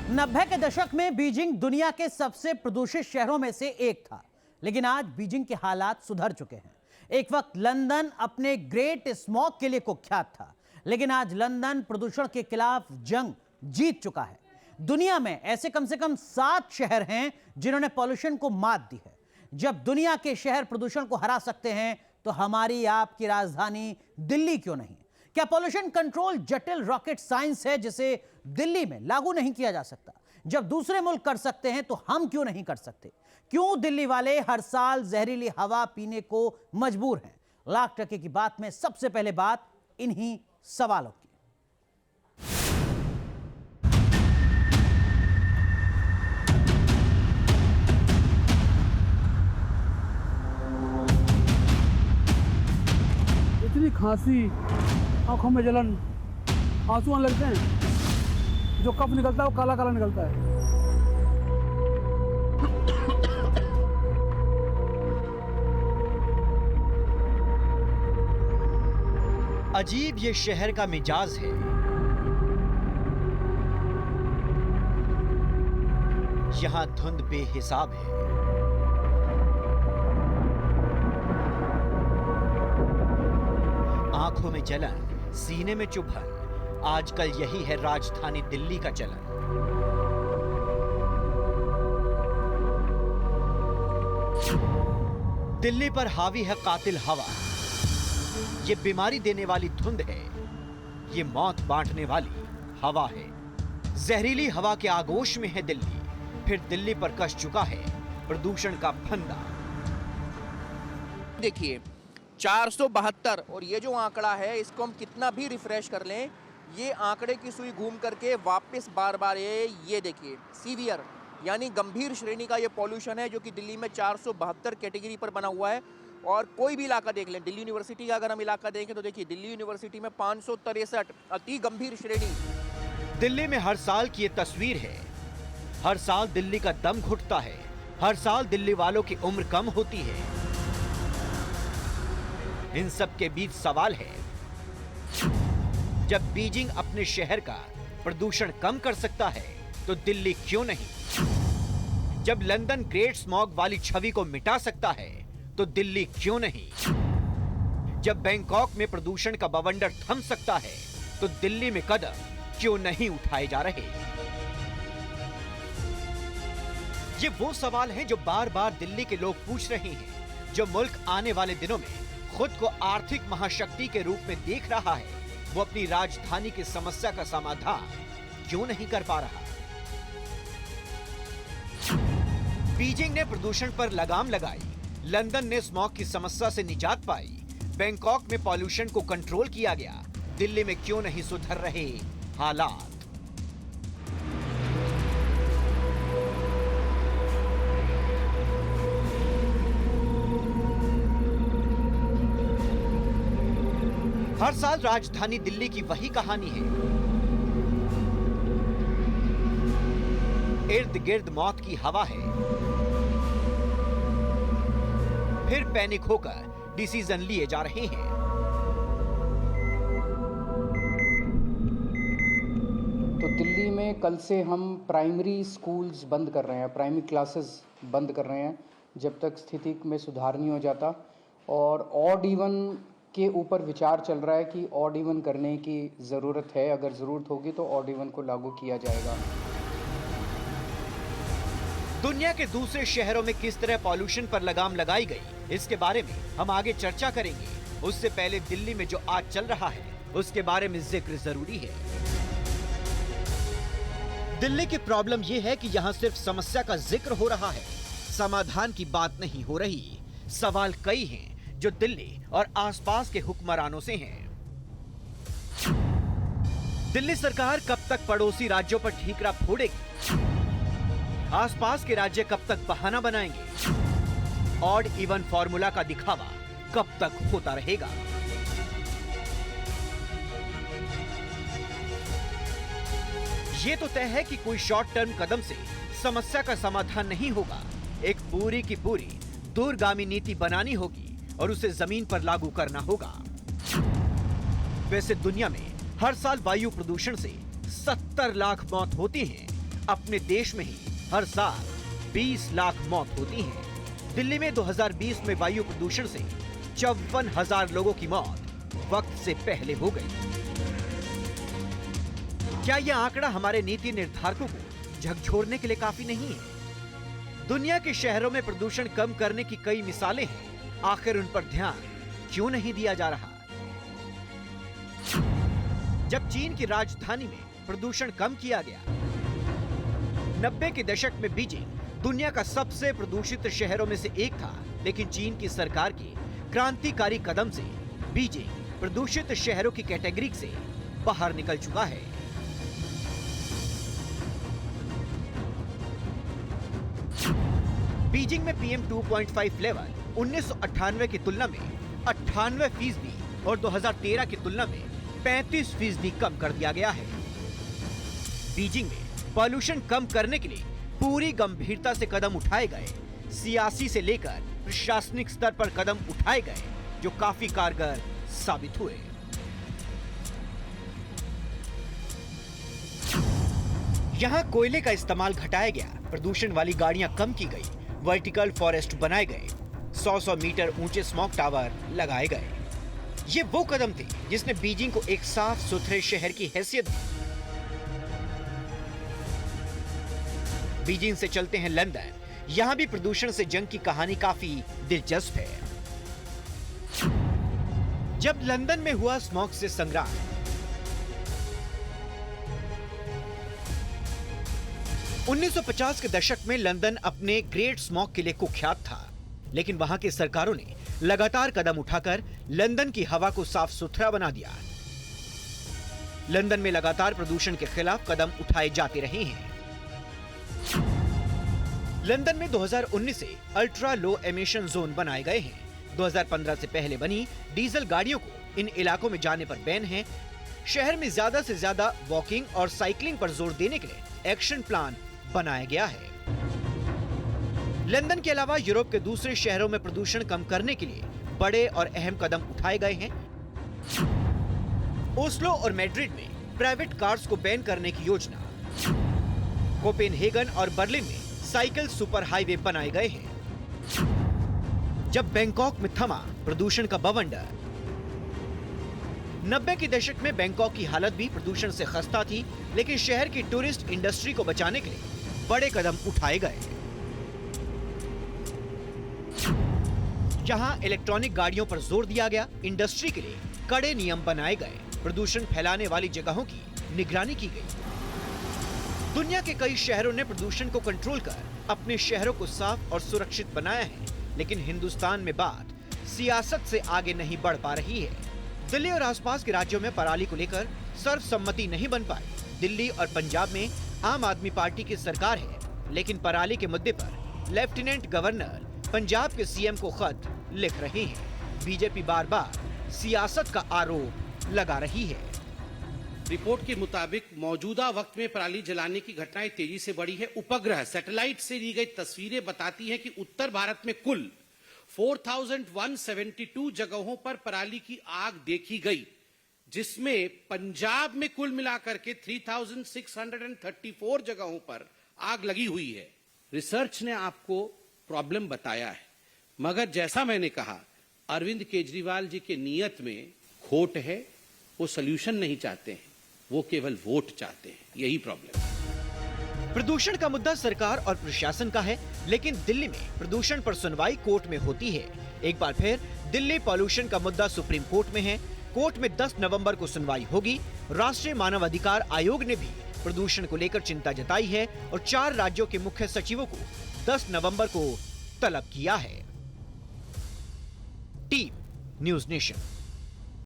90 के दशक में बीजिंग दुनिया के सबसे प्रदूषित शहरों में से एक था, लेकिन आज बीजिंग के हालात सुधर चुके हैं। एक वक्त लंदन अपने ग्रेट स्मॉग के लिए कुख्यात था, लेकिन आज लंदन प्रदूषण के खिलाफ जंग जीत चुका है। दुनिया में ऐसे कम से कम 7 शहर हैं जिन्होंने पॉल्यूशन को मात दी है। जब दुनिया के शहर प्रदूषण को हरा सकते हैं, तो हमारी आपकी राजधानी दिल्ली क्यों नहीं? क्या पॉल्यूशन कंट्रोल जटिल रॉकेट साइंस है जिसे दिल्ली में लागू नहीं किया जा सकता? जब दूसरे मुल्क कर सकते हैं तो हम क्यों नहीं कर सकते? क्यों दिल्ली वाले हर साल जहरीली हवा पीने को मजबूर हैं? लाख टके की बात में सबसे पहले बात इन्हीं सवालों की। इतनी खांसी, आंखों में जलन, आंसू आने लगते हैं, जो कफ निकलता है वो काला काला निकलता है। अजीब ये शहर का मिजाज है। यहां धुंध बेहिसाब है। आंखों में जलन, सीने में चुभन, आजकल यही है राजधानी दिल्ली का चलन। दिल्ली पर हावी है कातिल हवा। ये बीमारी देने वाली धुंध है, ये मौत बांटने वाली हवा है। जहरीली हवा के आगोश में है दिल्ली, फिर दिल्ली पर कस चुका है प्रदूषण का फंदा। देखिए 472, और ये जो आंकड़ा है इसको हम कितना भी रिफ्रेश कर लें, ये आंकड़े की सुई घूम करके वापस बार बार ये देखिए सीवियर यानी गंभीर श्रेणी का ये पॉल्यूशन है, जो कि दिल्ली में 472 कैटेगरी पर बना हुआ है। और कोई भी इलाका देख लें, दिल्ली यूनिवर्सिटी का अगर हम इलाका देखें तो देखिए दिल्ली यूनिवर्सिटी में 563 अति गंभीर श्रेणी। दिल्ली में हर साल की ये तस्वीर है। हर साल दिल्ली का दम घुटता है, हर साल दिल्ली वालों की उम्र कम होती है। इन सब के बीच सवाल है, जब बीजिंग अपने शहर का प्रदूषण कम कर सकता है तो दिल्ली क्यों नहीं? जब लंदन ग्रेट स्मॉग वाली छवि को मिटा सकता है तो दिल्ली क्यों नहीं? जब बैंकॉक में प्रदूषण का बवंडर थम सकता है तो दिल्ली में कदम क्यों नहीं उठाए जा रहे? ये वो सवाल हैं जो बार बार दिल्ली के लोग पूछ रहे हैं, जो मुल्क आने वाले दिनों में खुद को आर्थिक महाशक्ति के रूप में देख रहा है, वो अपनी राजधानी की समस्या का समाधान क्यों नहीं कर पा रहा? बीजिंग ने प्रदूषण पर लगाम लगाई, लंदन ने स्मॉग की समस्या से निजात पाई, बैंकॉक में पॉल्यूशन को कंट्रोल किया गया, दिल्ली में क्यों नहीं सुधर रहे हालात? हर साल राजधानी दिल्ली की वही कहानी है। इर्द गिर्द मौत की हवा है, फिर पैनिक होकर डिसीजन लिए जा रहे हैं। तो दिल्ली में कल से हम प्राइमरी स्कूल्स बंद कर रहे हैं, प्राइमरी क्लासेस बंद कर रहे हैं, जब तक स्थिति में सुधार नहीं हो जाता। और ऑड इवन के ऊपर विचार चल रहा है कि ऑड इवन करने की ज़रूरत है। अगर ज़रूरत होगी तो ऑड इवन को लागू किया जाएगा। दुनिया के दूसरे शहरों में किस तरह पॉल्यूशन पर लगाम लगाई गई, इसके बारे में हम आगे चर्चा करेंगे। उससे पहले दिल्ली में जो आज चल रहा है उसके बारे में जिक्र जरूरी है। दिल्ली की प्रॉब्लम यह है कि यहाँ सिर्फ समस्या का जिक्र हो रहा है, समाधान की बात नहीं हो रही। सवाल कई हैं जो दिल्ली और आसपास के हुक्मरानों से हैं। दिल्ली सरकार कब तक पड़ोसी राज्यों पर ठीकरा फोड़ेगी? आसपास के राज्य कब तक बहाना बनाएंगे? ऑड इवन फॉर्मूला का दिखावा कब तक होता रहेगा? ये तो तय है कि कोई शॉर्ट टर्म कदम से समस्या का समाधान नहीं होगा। एक पूरी की पूरी दूरगामी नीति बनानी होगी और उसे जमीन पर लागू करना होगा। वैसे दुनिया में हर साल वायु प्रदूषण से 70 लाख मौत होती हैं अपने देश में ही हर साल 20 लाख मौत होती हैं। दिल्ली में 2020 में वायु प्रदूषण से 54,000 लोगों की मौत वक्त से पहले हो गई। क्या यह आंकड़ा हमारे नीति निर्धारकों को झकझोरने के लिए काफी नहीं है? दुनिया के शहरों में प्रदूषण कम करने की कई मिसालें हैं, आखिर उन पर ध्यान क्यों नहीं दिया जा रहा? जब चीन की राजधानी में प्रदूषण कम किया गया, 90 के दशक में बीजिंग दुनिया का सबसे प्रदूषित शहरों में से एक था, लेकिन चीन की सरकार के क्रांतिकारी कदम से बीजिंग प्रदूषित शहरों की कैटेगरी से बाहर निकल चुका है। बीजिंग में PM 2.5 लेवल 1998 की तुलना में 98% और 2013 की तुलना में 35% कम कर दिया गया है। बीजिंग में पॉल्यूशन कम करने के लिए पूरी गंभीरता से कदम उठाए गए, सियासी से लेकर प्रशासनिक स्तर पर कदम उठाए गए, जो काफी कारगर साबित हुए। यहाँ कोयले का इस्तेमाल घटाया गया, प्रदूषण वाली गाड़ियां कम की गई, वर्टिकल फॉरेस्ट बनाए गए, 100-100 मीटर ऊंचे स्मॉग टावर लगाए गए। ये वो कदम थे जिसने बीजिंग को एक साफ सुथरे शहर की हैसियत दी। बीजिंग से चलते हैं लंदन। यहां भी प्रदूषण से जंग की कहानी काफी दिलचस्प है। जब लंदन में हुआ स्मॉग से संग्राम, $1950 के दशक में लंदन अपने ग्रेट स्मॉग के लिए कुख्यात था, लेकिन वहां की सरकारों ने लगातार कदम उठाकर लंदन की हवा को साफ सुथरा बना दिया। लंदन में लगातार प्रदूषण के खिलाफ कदम उठाए जाते रहे हैं। लंदन में 2019 से अल्ट्रा लो एमिशन जोन बनाए गए हैं। 2015 से पहले बनी डीजल गाड़ियों को इन इलाकों में जाने पर बैन है। शहर में ज्यादा से ज्यादा वॉकिंग और साइकिलिंग पर जोर देने के लिए एक्शन प्लान बनाया गया है। लंदन के अलावा यूरोप के दूसरे शहरों में प्रदूषण कम करने के लिए बड़े और अहम कदम उठाए गए हैं। ओस्लो और मैड्रिड में प्राइवेट कार्स को बैन करने की योजना, कोपेनहेगन और बर्लिन में साइकिल सुपर हाईवे बनाए गए हैं। जब बैंकॉक में थमा प्रदूषण का बवंडर, 90 के दशक में बैंकॉक की हालत भी प्रदूषण से खस्ता थी, लेकिन शहर की टूरिस्ट इंडस्ट्री को बचाने के लिए बड़े कदम उठाए गए। जहां इलेक्ट्रॉनिक गाड़ियों पर जोर दिया गया, इंडस्ट्री के लिए कड़े नियम बनाए गए, प्रदूषण फैलाने वाली जगहों की निगरानी की गई। दुनिया के कई शहरों ने प्रदूषण को कंट्रोल कर अपने शहरों को साफ और सुरक्षित बनाया है, लेकिन हिंदुस्तान में बात सियासत से आगे नहीं बढ़ पा रही है। दिल्ली और आसपास के राज्यों में पराली को लेकर सर्वसम्मति नहीं बन पाई। दिल्ली और पंजाब में आम आदमी पार्टी की सरकार है, लेकिन पराली के मुद्दे पर लेफ्टिनेंट गवर्नर पंजाब के सीएम को खत लिख रहे हैं। बीजेपी बार बार सियासत का आरोप लगा रही है। रिपोर्ट के मुताबिक मौजूदा वक्त में पराली जलाने की घटनाएं तेजी से बढ़ी है। उपग्रह सैटेलाइट से ली गई तस्वीरें बताती हैं कि उत्तर भारत में कुल 4172 जगहों पर पराली की आग देखी गई, जिसमें पंजाब में कुल मिलाकर के 3634 जगहों पर आग लगी हुई है। रिसर्च ने आपको प्रॉब्लम बताया है, मगर जैसा मैंने कहा, अरविंद केजरीवाल जी के नियत में खोट है। वो सॉल्यूशन नहीं चाहते हैं, वो केवल वोट चाहते हैं। यही प्रॉब्लम है। प्रदूषण का मुद्दा सरकार और प्रशासन का है, लेकिन दिल्ली में प्रदूषण पर सुनवाई कोर्ट में होती है। एक बार फिर दिल्ली पॉल्यूशन का मुद्दा सुप्रीम कोर्ट में है। कोर्ट में 10 नवंबर को सुनवाई होगी। राष्ट्रीय मानव अधिकार आयोग ने भी प्रदूषण को लेकर चिंता जताई है और 4 राज्यों के मुख्य सचिवों को 10 नवंबर को तलब किया है। Team news nation.